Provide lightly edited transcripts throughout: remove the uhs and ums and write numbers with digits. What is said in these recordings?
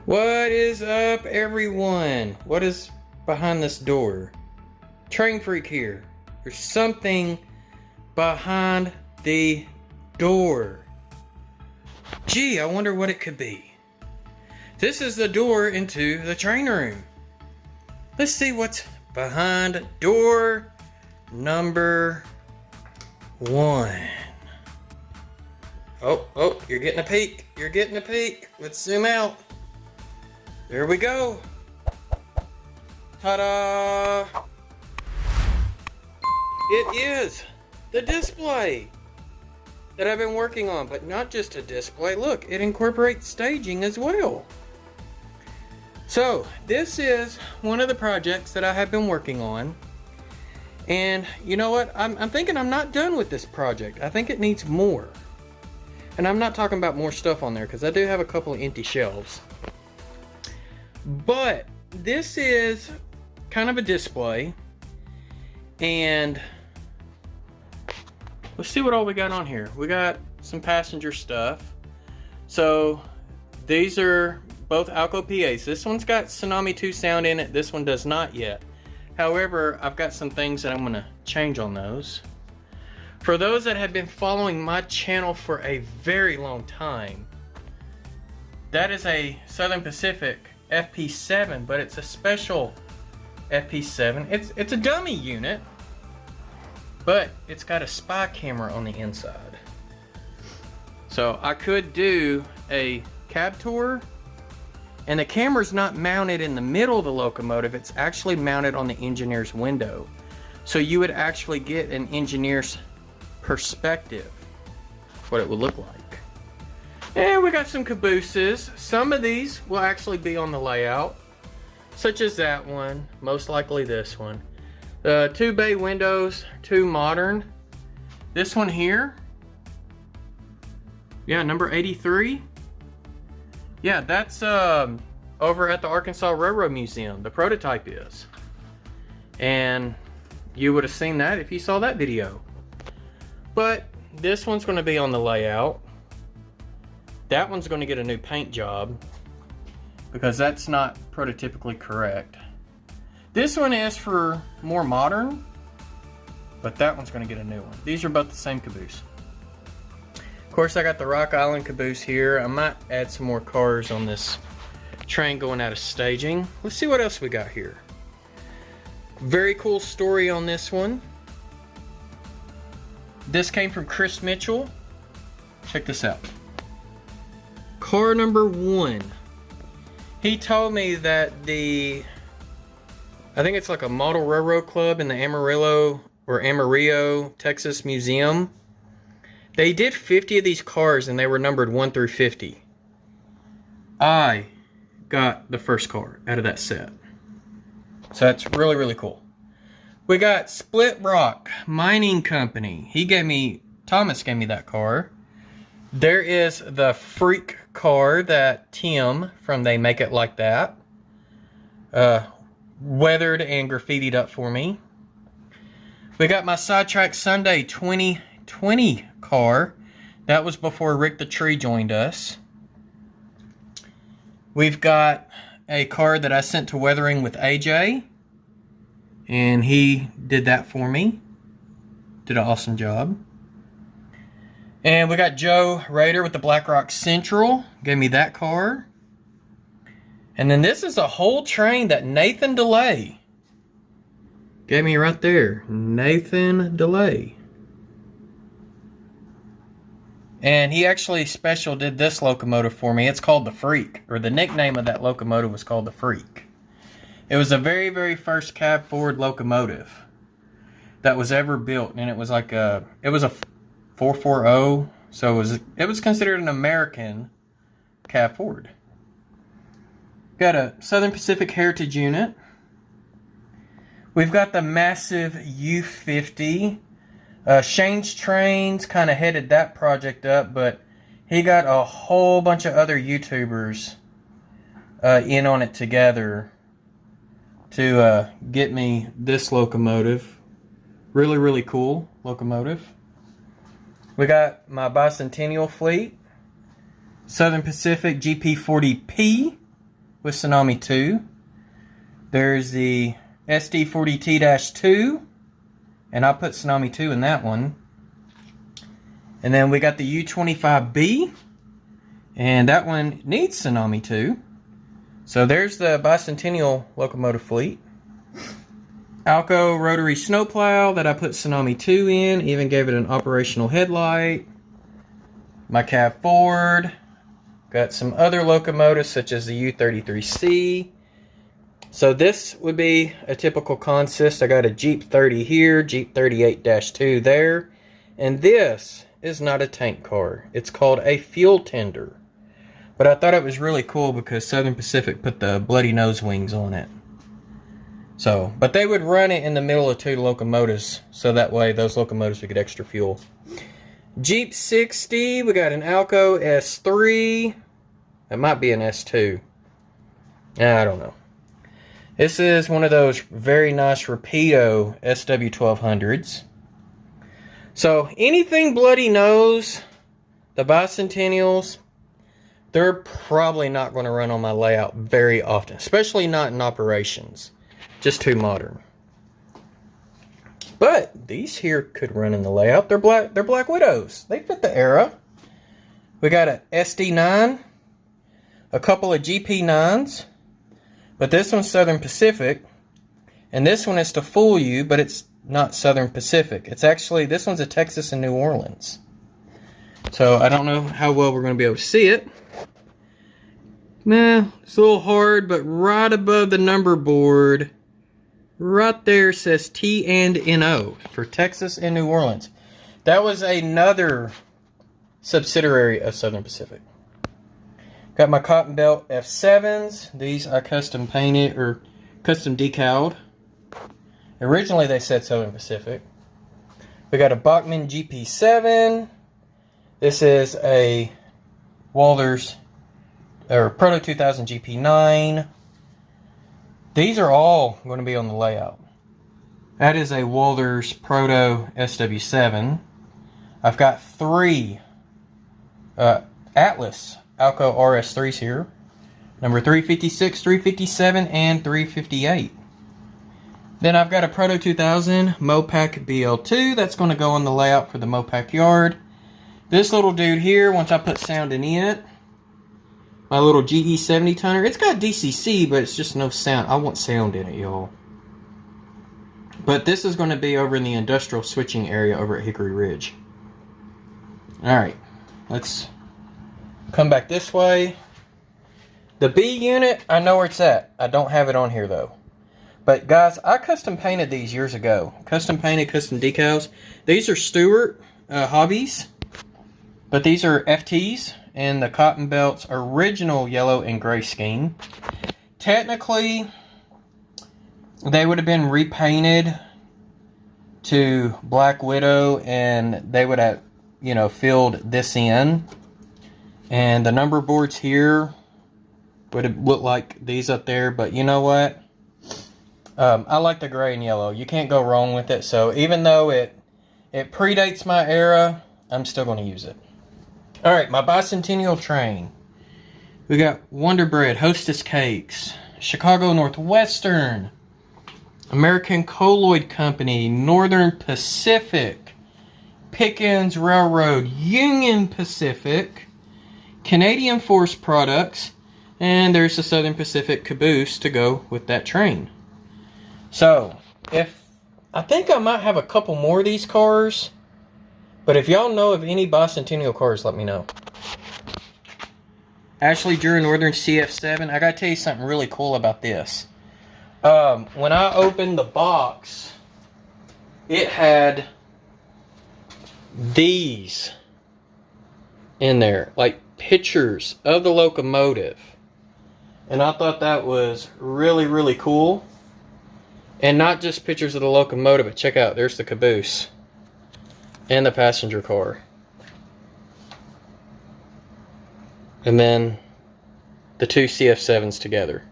What is up, everyone? What is behind this door? Train freak here. There's something behind the door. Gee, I wonder what it could be. This is the door into the train room. Let's see what's behind door number 1. Oh, you're getting a peek. You're getting a peek. Let's zoom out. There we go. Ta-da! It is the display that I've been working on, but not just a display. Look, it incorporates staging as well. So, this is one of the projects that I have been working on. And you know what? I'm thinking I'm not done with this project. I think it needs more. And I'm not talking about more stuff on there because I do have a couple of empty shelves. But this is kind of a display, and let's see what all we got on here. We got some passenger stuff. So these are both Alco PAs. This one's got Tsunami 2 sound in it. This one does not yet. However, I've got some things that I'm going to change on those. For those that have been following my channel for a very long time, that is a Southern Pacific FP7, but it's a special FP7. It's a dummy unit, but it's got a spy camera on the inside. So I could do a cab tour, and the camera's not mounted in the middle of the locomotive. It's actually mounted on the engineer's window. So you would actually get an engineer's perspective, what it would look like. And we got some cabooses. Some of these will actually be on the layout, such as that one, most likely this one. 2 bay windows, 2 modern. This one here, yeah, number 83. Yeah, that's over at the Arkansas Railroad Museum. The prototype is. And you would have seen that if you saw that video. But this one's going to be on the layout. That one's going to get a new paint job because that's not prototypically correct. This one is for more modern, but that one's going to get a new one. These are both the same caboose. Of course, I got the Rock Island caboose here. I might add some more cars on this train going out of staging. Let's see what else we got here. Very cool story on this one. This came from Chris Mitchell. Check this out. Car number 1. He told me that I think it's like a model railroad club in the Amarillo, Texas Museum. They did 50 of these cars and they were numbered 1 through 50. I got the first car out of that set. So that's really, really cool. We got Split Rock Mining Company. Thomas gave me that car. There is the freak car that Tim from They Make It Like That weathered and graffitied up for me. We got my Sidetrack Sunday 2020 car. That was before Rick the Tree joined us. We've got a car that I sent to weathering with AJ, and he did that for me. Did an awesome job. And we got Joe Rader with the Black Rock Central. Gave me that car. And then this is a whole train that Nathan DeLay gave me right there. Nathan DeLay. And he actually special did this locomotive for me. It's called the Freak. Or the nickname of that locomotive was called the Freak. It was the very, very first cab forward locomotive that was ever built. And it was like a 440, so it was considered an American cab forward. Got a Southern Pacific Heritage unit. We've got the massive U50. Shane's Trains kind of headed that project up, but he got a whole bunch of other YouTubers in on it together to get me this locomotive. Really, really cool locomotive. We got my bicentennial fleet, Southern Pacific GP40P. with Tsunami 2. There's the SD40T-2, and I put Tsunami 2 in that one. And then we got the U25B, and that one needs Tsunami 2. So there's the bicentennial locomotive fleet. Alco rotary snowplow that I put Tsunami 2 in, even gave it an operational headlight. My cab Ford. Got some other locomotives such as the U33C. So this would be a typical consist. I got a Jeep 30 here, Jeep 38-2 there. And this is not a tank car. It's called a fuel tender. But I thought it was really cool because Southern Pacific put the bloody nose wings on it. So, but they would run it in the middle of two locomotives, so that way those locomotives would get extra fuel. Jeep 60, we got an Alco S3. It might be an S2. I don't know. This is one of those very nice Rapido SW1200s. So, anything bloody nose, the bicentennials, they're probably not going to run on my layout very often, especially not in operations. Just too modern. But these here could run in the layout. They're Black Widows. They fit the era. We got a SD9, a couple of GP9s, but this one's Southern Pacific, and this one is to fool you, but it's not Southern Pacific. It's actually, this one's a Texas and New Orleans. So I don't know how well we're going to be able to see it. Nah, it's a little hard, but right above the number board, right there says T&NO for Texas and New Orleans. That was another subsidiary of Southern Pacific. Got my cotton belt F7s. These I custom painted or custom decaled. Originally they said Southern Pacific. We got a Bachmann GP7. This is a Walters or Proto 2000 GP9. These are all going to be on the layout. That is a Walters Proto SW7. I've got three Atlas Alco RS3s here. Number 356, 357, and 358. Then I've got a Proto 2000 Mopac BL2. That's going to go on the layout for the Mopac yard. This little dude here, once I put sound in it, my little GE70 tonner. It's got DCC, but it's just no sound. I want sound in it, y'all. But this is going to be over in the industrial switching area over at Hickory Ridge. Alright, let's come back this way. The B unit, I know where it's at. I don't have it on here, though. But, guys, I custom painted these years ago. Custom painted, custom decals. These are Stewart Hobbies. But these are FTs. And the cotton belts original yellow and gray scheme. Technically, they would have been repainted to Black Widow, and they would have, you know, filled this in. And the number boards here would have looked like these up there, but you know what? I like the gray and yellow. You can't go wrong with it. So even though it predates my era, I'm still going to use it. Alright, my bicentennial train. We got Wonder Bread, Hostess Cakes, Chicago Northwestern, American Colloid Company, Northern Pacific, Pickens Railroad, Union Pacific, Canadian Forest Products, and there's the Southern Pacific caboose to go with that train. So, I think I might have a couple more of these cars. But if y'all know of any bicentennial cars, let me know. Ashley Drew Northern CF7. I gotta tell you something really cool about this. When I opened the box, it had these in there, like pictures of the locomotive. And I thought that was really, really cool. And not just pictures of the locomotive, but check out, there's the caboose. And the passenger car. And then the two CF7s together.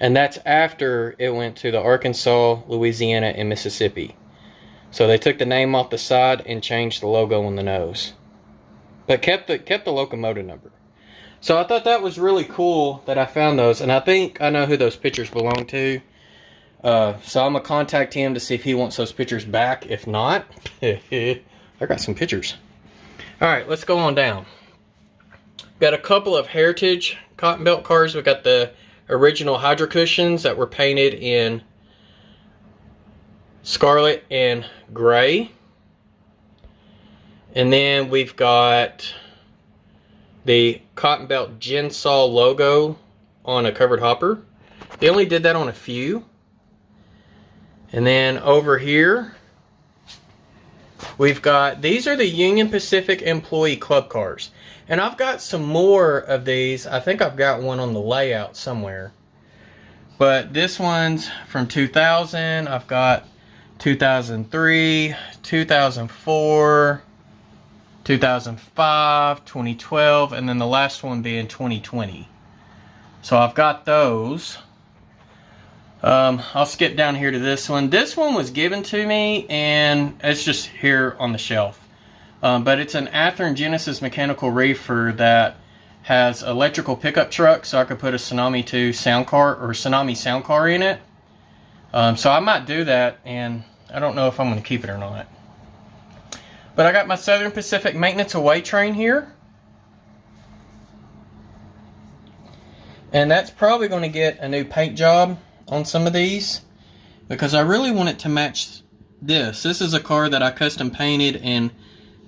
And that's after it went to the Arkansas, Louisiana, and Mississippi. So they took the name off the side and changed the logo on the nose. But kept the locomotive number. So I thought that was really cool that I found those, and I think I know who those pictures belong to. So I'm gonna contact him to see if he wants those pictures back. If not, I got some pictures. All right, let's go on down. Got a couple of heritage cotton belt cars. We got the original Hydro cushions that were painted in scarlet and gray. And then we've got the cotton belt Gensaw logo on a covered hopper. They only did that on a few. And then over here, we've got, these are the Union Pacific Employee Club cars. And I've got some more of these. I think I've got one on the layout somewhere. But this one's from 2000. I've got 2003, 2004, 2005, 2012, and then the last one being 2020. So I've got those. I'll skip down here to this one. This one was given to me, and it's just here on the shelf. But it's an Athearn Genesis mechanical reefer that has electrical pickup truck, so I could put a Tsunami 2 sound car or Tsunami sound car in it. So I might do that, and I don't know if I'm going to keep it or not. But I got my Southern Pacific Maintenance Away train here. And that's probably going to get a new paint job on some of these, because I really want it to match this. This is a car that I custom painted and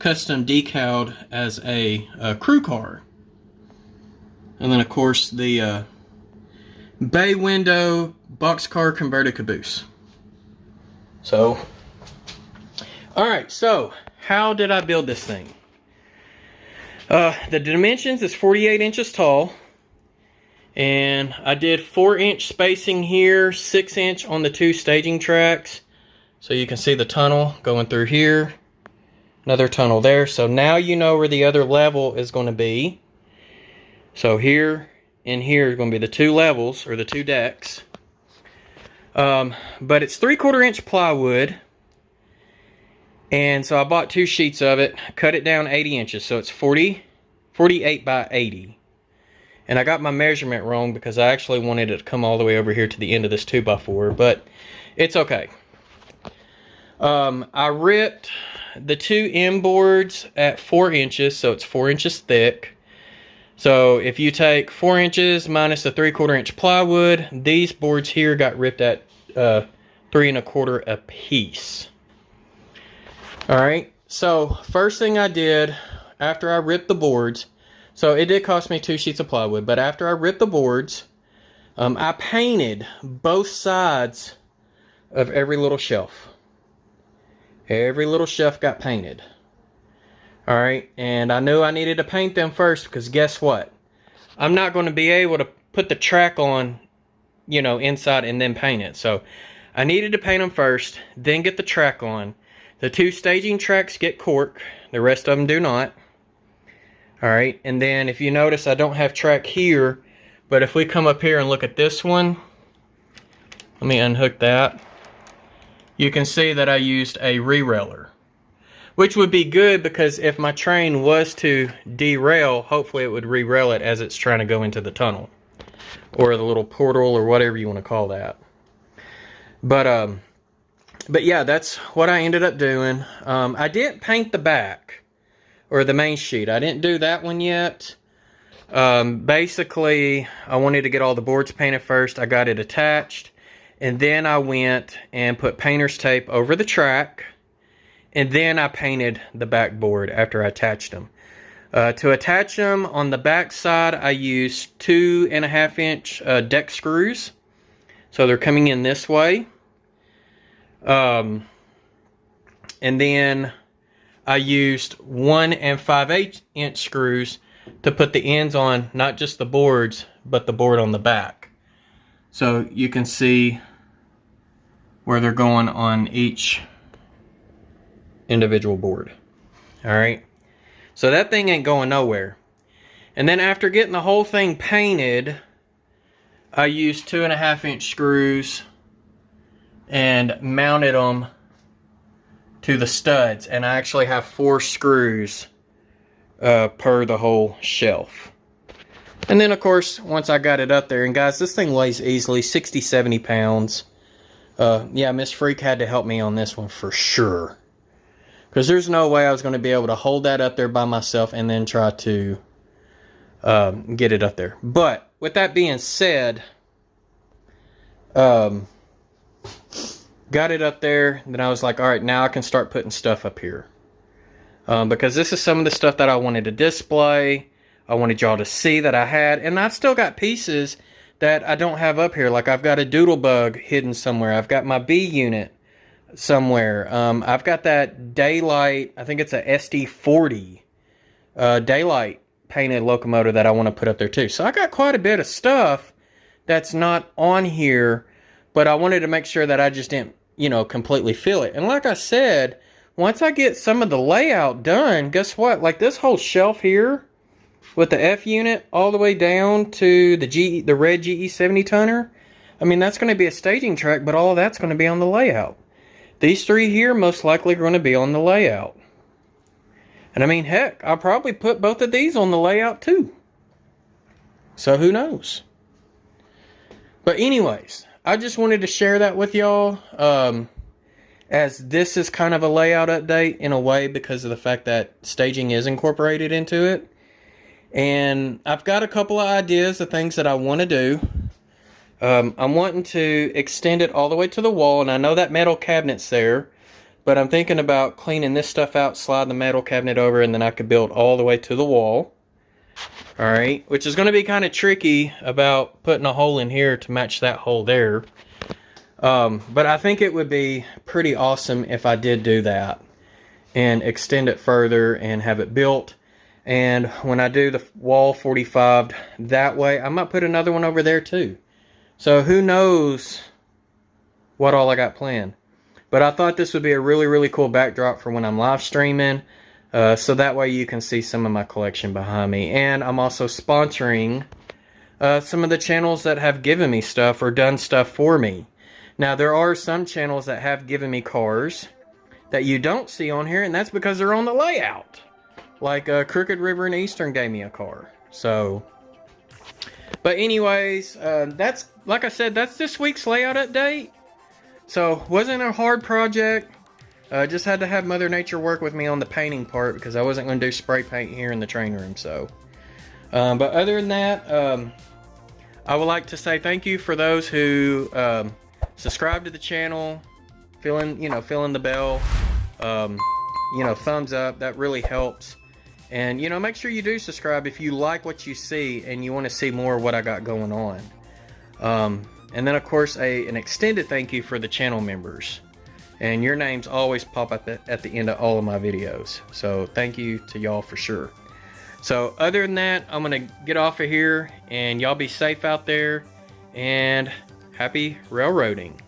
custom decaled as a crew car. And then of course the bay window boxcar converted caboose. So, alright, so how did I build this thing? The dimensions is 48 inches tall. And I did 4-inch spacing here, 6-inch on the 2 staging tracks. So you can see the tunnel going through here. Another tunnel there. So now you know where the other level is going to be. So here and here is going to be the 2 levels, or the 2 decks. But it's 3/4 inch plywood. And so I bought 2 sheets of it, cut it down 80 inches. So it's 48 by 80. And I got my measurement wrong because I actually wanted it to come all the way over here to the end of this 2x4, but it's okay. I ripped the 2 end boards at 4 inches, so it's 4 inches thick. So if you take 4 inches minus the 3/4 inch plywood, these boards here got ripped at 3 1/4 a piece. Alright, so first thing I did after I ripped the boards, so it did cost me 2 sheets of plywood, but after I ripped the boards, I painted both sides of every little shelf. Every little shelf got painted. Alright, and I knew I needed to paint them first because guess what? I'm not going to be able to put the track on, you know, inside and then paint it. So I needed to paint them first, then get the track on. The 2 staging tracks get cork, the rest of them do not. Alright, and then if you notice I don't have track here, but if we come up here and look at this one, let me unhook that. You can see that I used a re-railer, which would be good because if my train was to derail, hopefully it would re-rail it as it's trying to go into the tunnel. Or the little portal or whatever you want to call that. But yeah, that's what I ended up doing. I didn't paint the back. Or the main sheet. I didn't do that one yet. Basically, I wanted to get all the boards painted first. I got it attached. And then I went and put painter's tape over the track. And then I painted the backboard after I attached them. To attach them on the back side, I used 2.5 inch deck screws. So they're coming in this way. And then I used 1 5/8 inch screws to put the ends on, not just the boards, but the board on the back. So you can see where they're going on each individual board. Alright, so that thing ain't going nowhere. And then after getting the whole thing painted, I used 2.5 inch screws and mounted them to the studs, and I actually have 4 screws per the whole shelf. And then, of course, once I got it up there, and guys, this thing weighs easily 60, 70 pounds. Yeah, Miss Freak had to help me on this one for sure. Because there's no way I was going to be able to hold that up there by myself and then try to get it up there. But with that being said, got it up there. Then I was like, all right, now I can start putting stuff up here. Because this is some of the stuff that I wanted to display. I wanted y'all to see that I had. And I've still got pieces that I don't have up here. Like I've got a doodlebug hidden somewhere. I've got my B unit somewhere. I've got that daylight, I think it's a SD40 daylight painted locomotive that I want to put up there too. So I got quite a bit of stuff that's not on here, but I wanted to make sure that I just didn't, you know, completely fill it. And like I said, once I get some of the layout done, guess what? Like this whole shelf here with the F unit all the way down to the red GE 70 tonner, I mean, that's going to be a staging track, but all of that's going to be on the layout. These three here most likely are going to be on the layout. And I mean, heck, I'll probably put both of these on the layout too. So who knows? But anyways, I just wanted to share that with y'all. As this is kind of a layout update in a way because of the fact that staging is incorporated into it. And I've got a couple of ideas of things that I want to do. I'm wanting to extend it all the way to the wall, and I know that metal cabinet's there, but I'm thinking about cleaning this stuff out, slide the metal cabinet over, and then I could build all the way to the wall. Alright, which is going to be kind of tricky about putting a hole in here to match that hole there. But I think it would be pretty awesome if I did do that and extend it further and have it built. And when I do the wall 45 that way, I might put another one over there too. So who knows what all I got planned. But I thought this would be a really, really cool backdrop for when I'm live streaming. So that way you can see some of my collection behind me. And I'm also sponsoring some of the channels that have given me stuff or done stuff for me. Now there are some channels that have given me cars that you don't see on here, and that's because they're on the layout. Like Crooked River and Eastern gave me a car. So, but anyways, that's, like I said, that's this week's layout update. So, wasn't a hard project. Just had to have Mother Nature work with me on the painting part because I wasn't going to do spray paint here in the train room. So, but other than that, I would like to say thank you for those who subscribe to the channel, filling the bell, thumbs up. That really helps. And, make sure you do subscribe if you like what you see and you want to see more of what I got going on. And then, of course, an extended thank you for the channel members. And your names always pop up at the end of all of my videos. So, thank you to y'all for sure. So, other than that, I'm going to get off of here. And y'all be safe out there. And happy railroading.